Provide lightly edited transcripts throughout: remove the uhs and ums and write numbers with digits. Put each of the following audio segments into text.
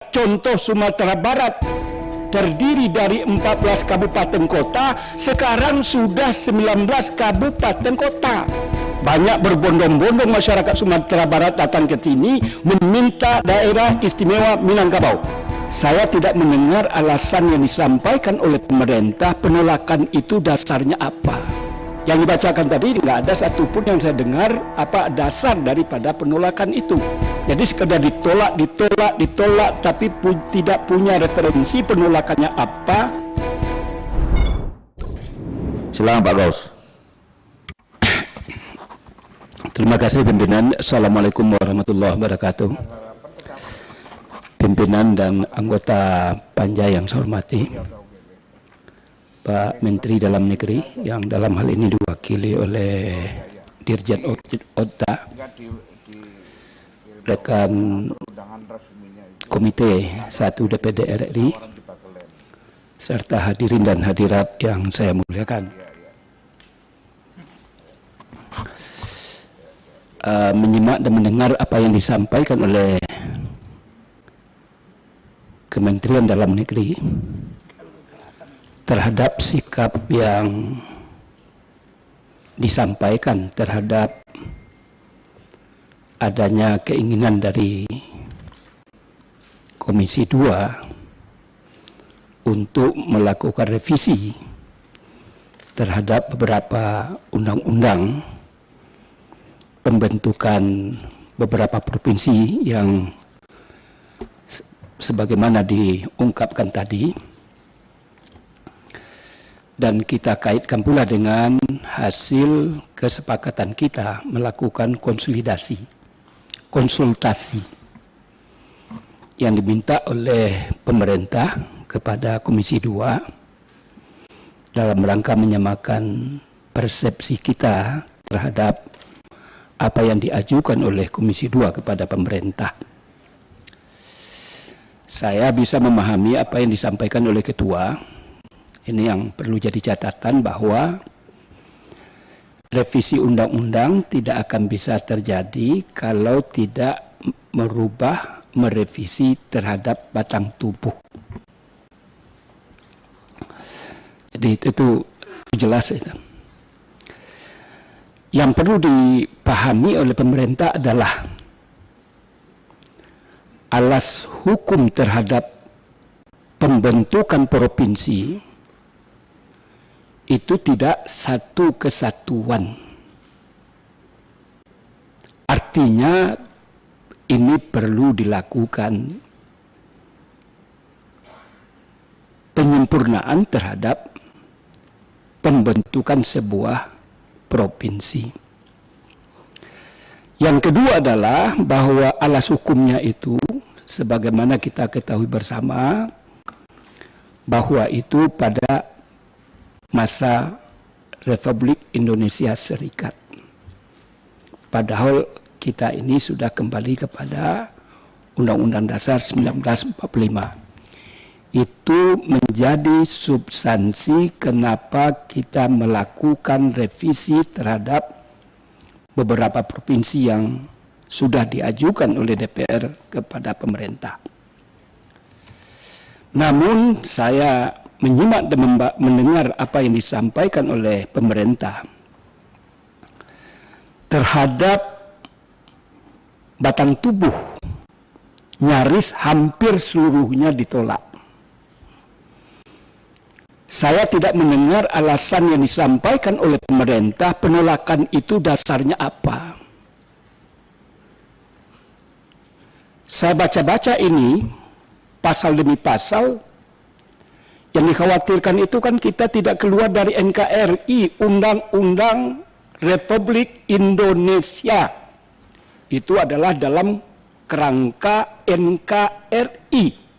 contoh Sumatera Barat terdiri dari 14 kabupaten kota, sekarang sudah 19 kabupaten kota. Banyak berbondong-bondong masyarakat Sumatera Barat datang ke sini meminta daerah istimewa Minangkabau. Saya tidak mendengar alasan yang disampaikan oleh pemerintah. Penolakan itu dasarnya apa? Yang dibacakan tadi nggak ada satupun yang saya dengar apa dasar daripada penolakan itu. Jadi sekedar ditolak, tapi tidak punya referensi penolakannya apa. Silakan Pak Gaus. Terima kasih pimpinan. Assalamualaikum warahmatullahi wabarakatuh. Pimpinan dan anggota Panja yang saya hormati, Pak Menteri Dalam Negeri yang dalam hal ini diwakili oleh Dirjen OTA, rekan Komite 1 DPD RI, serta hadirin dan hadirat yang saya muliakan. Menyimak dan mendengar apa yang disampaikan oleh Kementerian Dalam Negeri terhadap sikap yang disampaikan terhadap adanya keinginan dari Komisi 2 untuk melakukan revisi terhadap beberapa undang-undang pembentukan beberapa provinsi yang sebagaimana diungkapkan tadi, dan kita kaitkan pula dengan hasil kesepakatan kita melakukan konsultasi yang diminta oleh pemerintah kepada Komisi 2 dalam rangka menyamakan persepsi kita terhadap apa yang diajukan oleh Komisi 2 kepada pemerintah. Saya bisa memahami apa yang disampaikan oleh Ketua. Ini yang perlu jadi catatan, bahwa revisi undang-undang tidak akan bisa terjadi kalau tidak merevisi terhadap batang tubuh. Jadi itu jelas itu. Yang perlu dipahami oleh pemerintah adalah alas hukum terhadap pembentukan provinsi itu tidak satu kesatuan. Artinya ini perlu dilakukan penyempurnaan terhadap pembentukan sebuah provinsi. Yang kedua adalah bahwa alas hukumnya itu, sebagaimana kita ketahui bersama, bahwa itu pada masa Republik Indonesia Serikat. Padahal kita ini sudah kembali kepada Undang-Undang Dasar 1945. Itu menjadi substansi kenapa kita melakukan revisi terhadap beberapa provinsi yang sudah diajukan oleh DPR kepada pemerintah. Namun saya menyimak dan mendengar apa yang disampaikan oleh pemerintah terhadap batang tubuh, nyaris hampir seluruhnya ditolak. Saya tidak mendengar alasan yang disampaikan oleh pemerintah. Penolakan itu dasarnya apa? Saya baca-baca ini, pasal demi pasal, yang dikhawatirkan itu kan kita tidak keluar dari NKRI, Undang-Undang Republik Indonesia. Itu adalah dalam kerangka NKRI.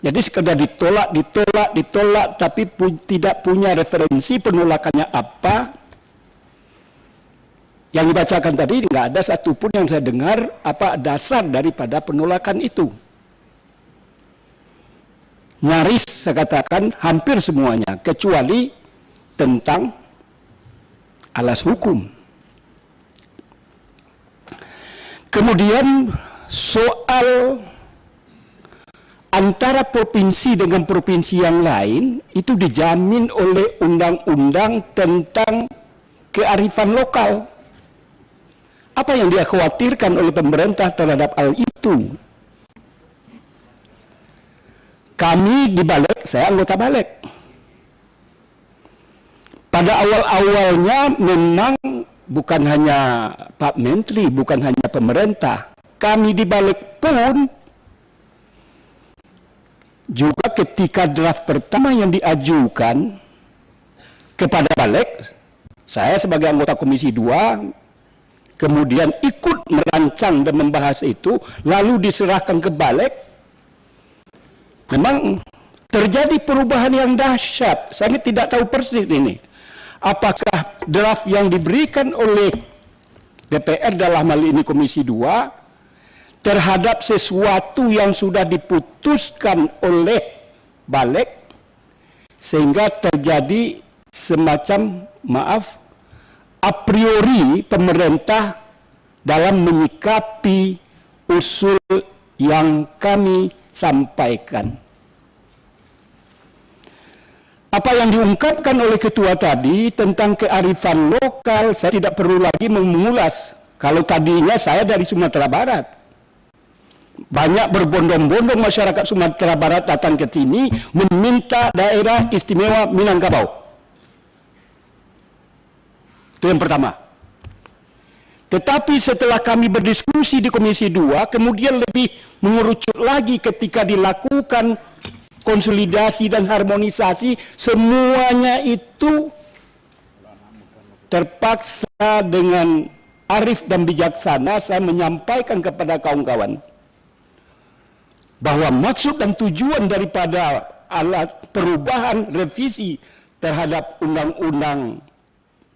Jadi sekedar ditolak, tapi tidak punya referensi penolakannya apa. Yang dibacakan tadi nggak ada satupun yang saya dengar apa dasar daripada penolakan itu. Nyaris saya katakan hampir semuanya, kecuali tentang alas hukum. Kemudian soal antara provinsi dengan provinsi yang lain itu dijamin oleh undang-undang tentang kearifan lokal. Apa yang dia khawatirkan oleh pemerintah terhadap hal itu? Kami di Balek, saya anggota Balek. Pada awal-awalnya memang bukan hanya Pak Menteri, bukan hanya pemerintah. Kami di Balek pun juga ketika draft pertama yang diajukan kepada Balek, saya sebagai anggota Komisi 2 kemudian ikut merancang dan membahas itu, lalu diserahkan ke Balek. Memang terjadi perubahan yang dahsyat. Saya tidak tahu persis ini. Apakah draft yang diberikan oleh DPR dalam hal ini Komisi 2 terhadap sesuatu yang sudah diputuskan oleh Balek sehingga terjadi semacam, a priori pemerintah dalam menyikapi usul yang kami sampaikan. Apa yang diungkapkan oleh ketua tadi tentang kearifan lokal, saya tidak perlu lagi mengulas. Kalau tadinya saya dari Sumatera Barat, banyak berbondong-bondong masyarakat Sumatera Barat datang ke sini meminta daerah istimewa Minangkabau. Itu yang pertama. Tetapi setelah kami berdiskusi di Komisi 2, kemudian lebih mengerucut lagi ketika dilakukan konsolidasi dan harmonisasi, semuanya itu terpaksa dengan arif dan bijaksana saya menyampaikan kepada kawan-kawan bahwa maksud dan tujuan daripada alat perubahan revisi terhadap undang-undang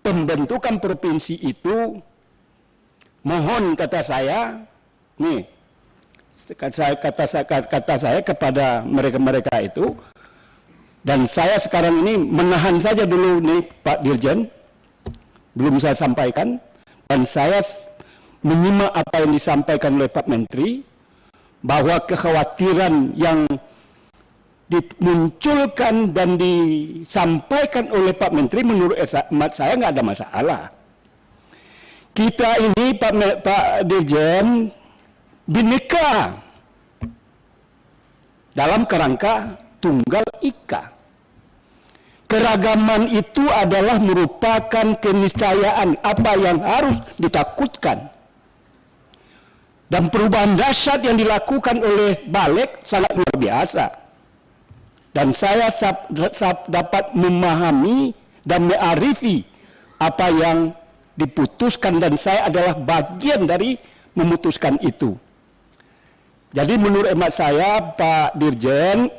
pembentukan provinsi itu, mohon kata saya, nih kata saya kepada mereka itu, dan saya sekarang ini menahan saja dulu nih Pak Dirjen, belum saya sampaikan, dan saya menyimak apa yang disampaikan oleh Pak Menteri, bahwa kekhawatiran yang dimunculkan dan disampaikan oleh Pak Menteri menurut saya nggak ada masalah. Kita ini Pak Dirjen Bhinneka dalam kerangka Tunggal Ika. Keragaman itu adalah merupakan keniscayaan, apa yang harus ditakutkan. Dan perubahan dahsyat yang dilakukan oleh Balek sangat luar biasa. Dan saya dapat memahami dan mearifi apa yang diputuskan, dan saya adalah bagian dari memutuskan itu. Jadi menurut hemat saya Pak Dirjen,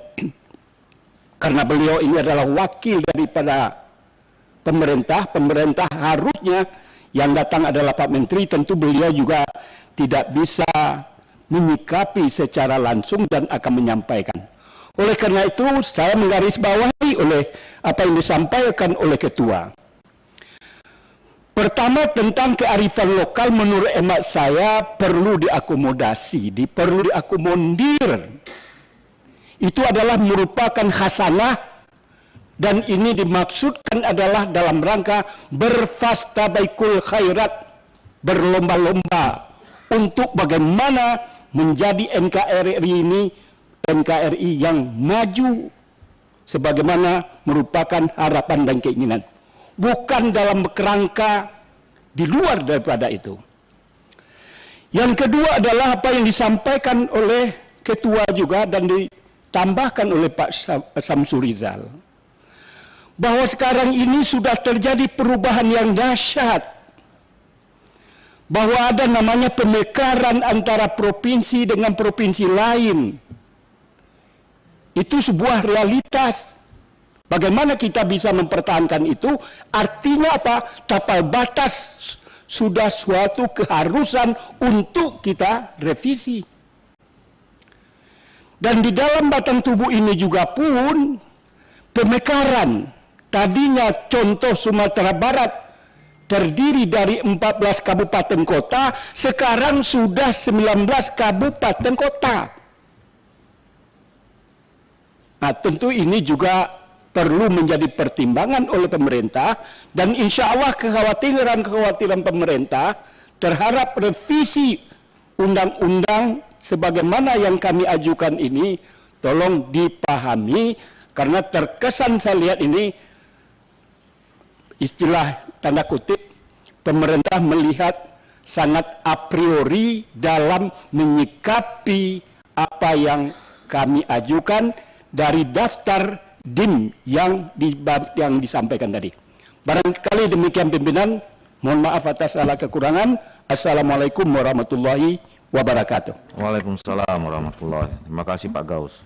karena beliau ini adalah wakil daripada pemerintah harusnya yang datang adalah Pak Menteri, tentu beliau juga tidak bisa menyikapi secara langsung dan akan menyampaikan. Oleh karena itu, saya menggarisbawahi oleh apa yang disampaikan oleh ketua. Pertama, tentang kearifan lokal menurut hemat saya perlu diakomodasi, perlu diakomodir. Itu adalah merupakan khasanah, dan ini dimaksudkan adalah dalam rangka berfastabaikul khairat, berlomba-lomba untuk bagaimana menjadi NKRI yang maju sebagaimana merupakan harapan dan keinginan, bukan dalam kerangka di luar daripada itu. Yang kedua adalah apa yang disampaikan oleh ketua juga dan ditambahkan oleh Pak Samsuri Rizal, bahwa sekarang ini sudah terjadi perubahan yang dahsyat, bahwa ada namanya pemekaran antara provinsi dengan provinsi lain. Itu sebuah realitas. Bagaimana kita bisa mempertahankan itu? Artinya apa? Tapal batas sudah suatu keharusan untuk kita revisi. Dan di dalam batang tubuh ini juga pun pemekaran. Tadinya contoh Sumatera Barat terdiri dari 14 kabupaten kota, sekarang sudah 19 kabupaten kota. Nah, tentu ini juga perlu menjadi pertimbangan oleh pemerintah, dan insya Allah kekhawatiran pemerintah terhadap revisi undang-undang sebagaimana yang kami ajukan ini tolong dipahami, karena terkesan saya lihat ini istilah tanda kutip pemerintah melihat sangat a priori dalam menyikapi apa yang kami ajukan dari daftar DIM yang disampaikan tadi. Barangkali demikian pimpinan, mohon maaf atas segala kekurangan. Assalamualaikum warahmatullahi wabarakatuh. Waalaikumsalam warahmatullahi. Terima kasih Pak Gaus.